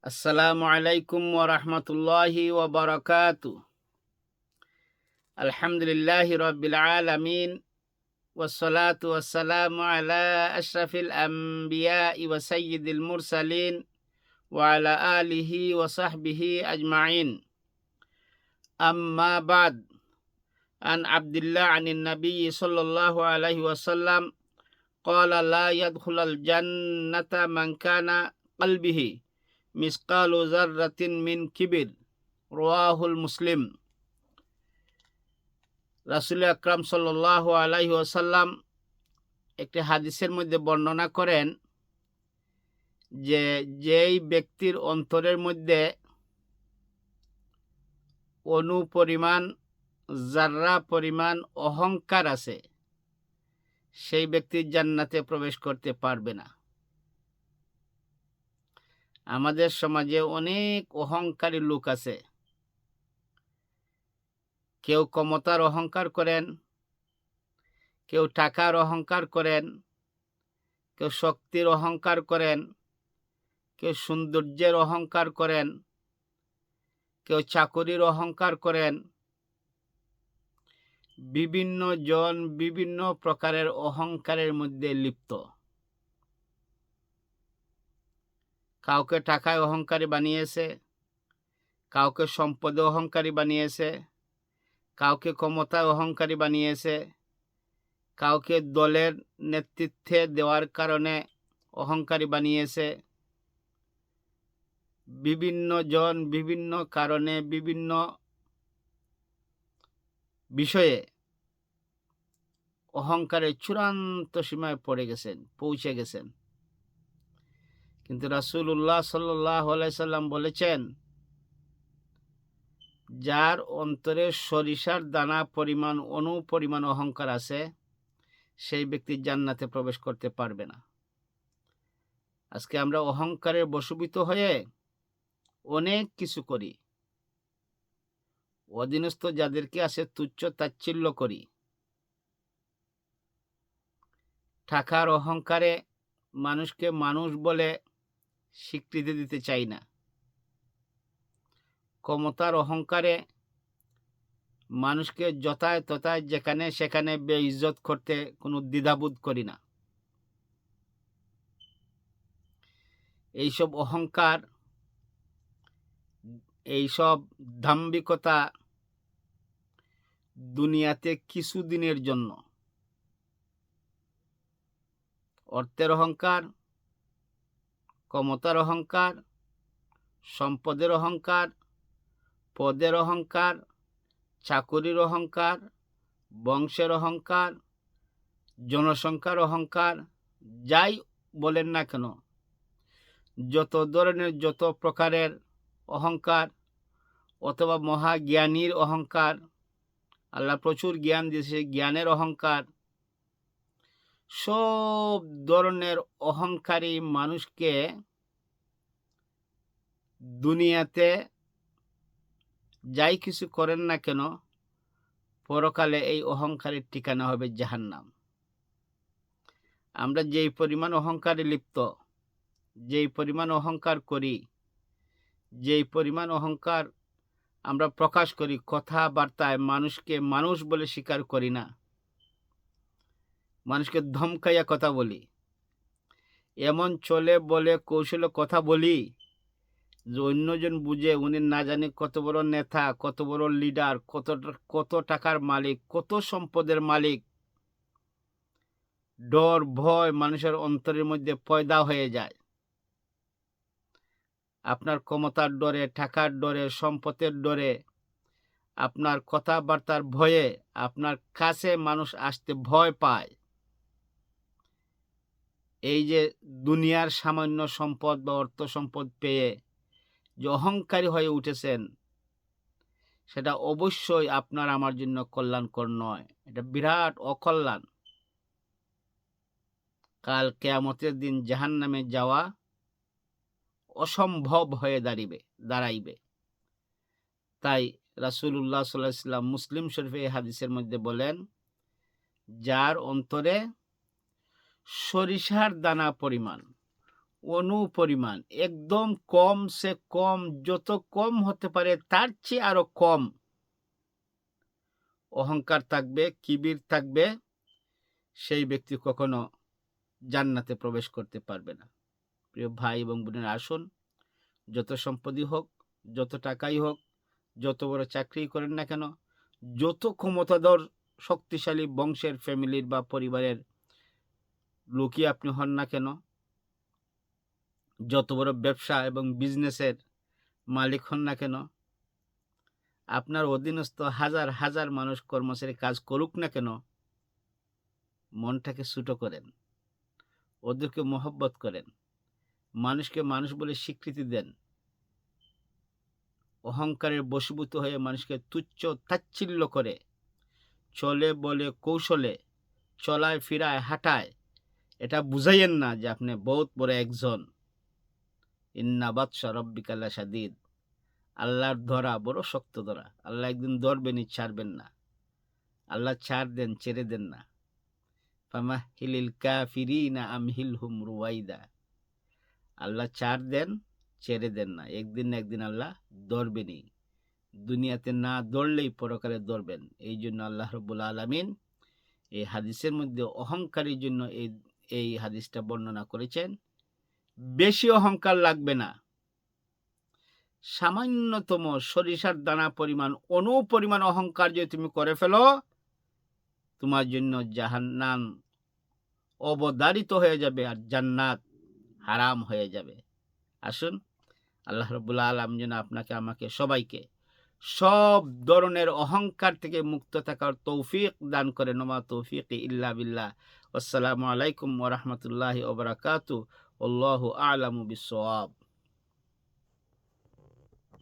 আসসালামু আলাইকুম ওয়া রাহমাতুল্লাহি ওয়া বারাকাতুহু। আলহামদুলিল্লাহি রাব্বিল আলামিন ওয়াসসালাতু ওয়াসসালামু আলা আশরাফিল আমবিয়াই ওয়া সাইয়্যিদিল মুরসালিন ওয়া আলা আলিহি ওয়া সাহবিহি আজমাইন। আম্মা বাদ। আন আব্দুল্লাহ আনিন নবী সাল্লাল্লাহু আলাইহি ওয়াসাল্লাম ক্বালা লা ইয়াদখুলুল জান্নাতা মান কানা কলবিহি মিসকালু যাররাতিন মিন কিবির। রাওয়াহুল মুসলিম। রাসূল আকরাম সাল্লাল্লাহু আলাইহি ওয়াসাল্লাম একটি হাদিসের মধ্যে বর্ণনা করেন যে যেই ব্যক্তির অন্তরের মধ্যে অণু পরিমাণ যাররা পরিমাণ অহংকার আছে, সেই ব্যক্তি জান্নাতে প্রবেশ করতে পারবে না। আমাদের সমাজে অনেক অহংকারী লোক আছে। কেউ ক্ষমতার অহংকার করেন, কেউ টাকার অহংকার করেন, কেউ শক্তির অহংকার করেন, কেউ সৌন্দর্যের অহংকার করেন, কেউ চাকরির অহংকার করেন। বিভিন্ন জন বিভিন্ন প্রকারের অহংকারের মধ্যে লিপ্ত। কাউকে টাকায় অহংকারী বানিয়েছে, কাউকে সম্পদে অহংকারী বানিয়েছে, কাউকে ক্ষমতায় অহংকারী বানিয়েছে, কাউকে দলের নেতৃত্বে দেওয়ার কারণে অহংকারী বানিয়েছে। বিভিন্ন জন বিভিন্ন কারণে বিভিন্ন বিষয়ে অহংকারের চূড়ান্ত সীমায় পৌঁছে গেছেন। কিন্তু রাসূলুল্লাহ সাল্লাল্লাহু আলাইহি সাল্লাম বলেছেন, যার অন্তরে সরিষার দানা পরিমাণ অণু পরিমাণ অহংকার আছে, সেই ব্যক্তি জান্নাতে প্রবেশ করতে পারবে না। আজকে আমরা অহংকারের বশীভূত হয়ে অনেক কিছু করি। অধীনস্থ যাদেরকে আছে তুচ্ছ তাচ্ছিল্য করি। টাকার অহংকারে মানুষকে মানুষ বলে স্বীকৃতি দিতে চাই না। ক্ষমতার অহংকারে মানুষকে যথায় তথায় যেখানে সেখানে বেইজ্জত করতে কোনো দ্বিধাবোধ করি না। এইসব অহংকার, এইসব দাম্ভিকতা দুনিয়াতে কিছুদিনের জন্য। অর্থের অহংকার, ক্ষমতার অহংকার, সম্পদের অহংকার, পদের অহংকার, চাকুরির অহংকার, বংশের অহংকার, জনসংখ্যার অহংকার, যাই বলেন না কেন, যত ধরনের যত প্রকারের অহংকার, অথবা মহাজ্ঞানীর অহংকার, আল্লাহ প্রচুর জ্ঞান দিয়েছে, জ্ঞানের অহংকার, সব ধরনের অহংকারী মানুষকে দুনিয়াতে যাই কিছু করেন না কেন, পরকালে এই অহংকারের ঠিকানা হবে জাহান্নাম। আমরা যেই পরিমাণ অহংকারে লিপ্ত, যেই পরিমাণ অহংকার করি, যেই পরিমাণ অহংকার আমরা প্রকাশ করি কথাবার্তায়, মানুষকে মানুষ বলে স্বীকার করি না, মানুষকে ধমকাইয়া কথা বলি, এমন চলে বলে কৌশলে কথা বলি যে অন্যজন বুঝে উনি না জানি কত বড় নেতা, কত বড় লিডার, কত টাকার মালিক, কত সম্পদের মালিক। ডর ভয় মানুষের অন্তরের মধ্যে পয়দা হয়ে যায়। আপনার ক্ষমতার ডরে, টাকার ডরে, সম্পদের ডরে, আপনার কথাবার্তার ভয়ে আপনার কাছে মানুষ আসতে ভয় পায়। এই যে দুনিয়ার সামান্য সম্পদ বা অর্থ সম্পদ পেয়ে যে অহংকারী হয়ে উঠেছেন, সেটা অবশ্যই আপনার আমার জন্য কল্যাণকর নয়। এটা বিরাট অকল্যাণ। কাল কিয়ামতের দিন জাহান্নামে যাওয়া অসম্ভব হয়ে দাঁড়াইবে। তাই রাসূলুল্লাহ সাল্লাল্লাহু আলাইহি ওয়াসাল্লাম মুসলিম শরীফে এই হাদিসের মধ্যে বলেন, যার অন্তরে সরিষার দানা পরিমাণ অনুপরিমাণ, একদম কম সে কম, যত কম হতে পারে তার চেয়ে আরো কম অহংকার থাকবে, কিবির থাকবে, সেই ব্যক্তি কখনো জান্নাতে প্রবেশ করতে পারবে না। প্রিয় ভাই এবং বোনেরা, আসুন, যত সম্পত্তি হোক, যত টাকাই হোক, যত বড় চাকরি করেন না কেন, যত ক্ষমতাধর শক্তিশালী বংশের, ফ্যামিলির বা পরিবারের লোকই আপনি হন না কেন, যত বড় ব্যবসা এবং বিজনেসের মালিক হন না কেন, আপনার অধীনস্থ হাজার হাজার মানুষ, কর্মচারী কাজ করুক না কেন, মনটাকে ছোট করেন, ওদেরকে মহব্বত করেন, মানুষকে মানুষ বলে স্বীকৃতি দেন। অহংকারের বশীভূত হয়ে মানুষকে তুচ্ছ তাচ্ছিল্য করে চলে বলে কৌশলে, চলায় ফিরায় হাঁটায় এটা বুঝাইয়েন না যে আপনি বহুত বড় একজন। ইন্না বাতশা রব্বিকা লাশাদীদ, আল্লাহর ধরা বড় শক্ত ধরা। আল্লাহ একদিন ধরবেনই, ছাড়বেন না। আল্লাহ ছাড় দেন, ছেড়ে দেন না। ফামাহিলিল কাফিরিনা আমহিলহুম রুওয়াইদা, আল্লাহ ছাড় দেন, ছেড়ে দেন না। একদিন না একদিন আল্লাহ ধরবেনই। দুনিয়াতে না ধরলেই পরকালে ধরবেন। এই জন্য আল্লাহ রাব্বুল আলামিন এই হাদিসের মধ্যে অহংকারের জন্য এই হাদিসটা বর্ণনা করেছেন। বেশি অহংকার লাগবে না, সামান্যতম সরিষার দানা পরিমাণ, অনুপরিমাণ অহংকার যদি তুমি করে ফেলো, তোমার জন্য জাহান্নাম অবধারিত হয়ে যাবে আর জান্নাত হারাম হয়ে যাবে। আসুন, আল্লাহ রাব্বুল আলামিন যেন আপনাকে, আমাকে, সবাইকে সব ধরনের অহংকার থেকে মুক্ত থাকার তৌফিক দান করেন। ওমা তৌফিকি ইল্লা বিল্লাহ। আসসালামু আলাইকুম ওয়া রাহমাতুল্লাহি ওয়া বারাকাতুহু। আল্লাহু আ'লামু বিস-সাওয়াব।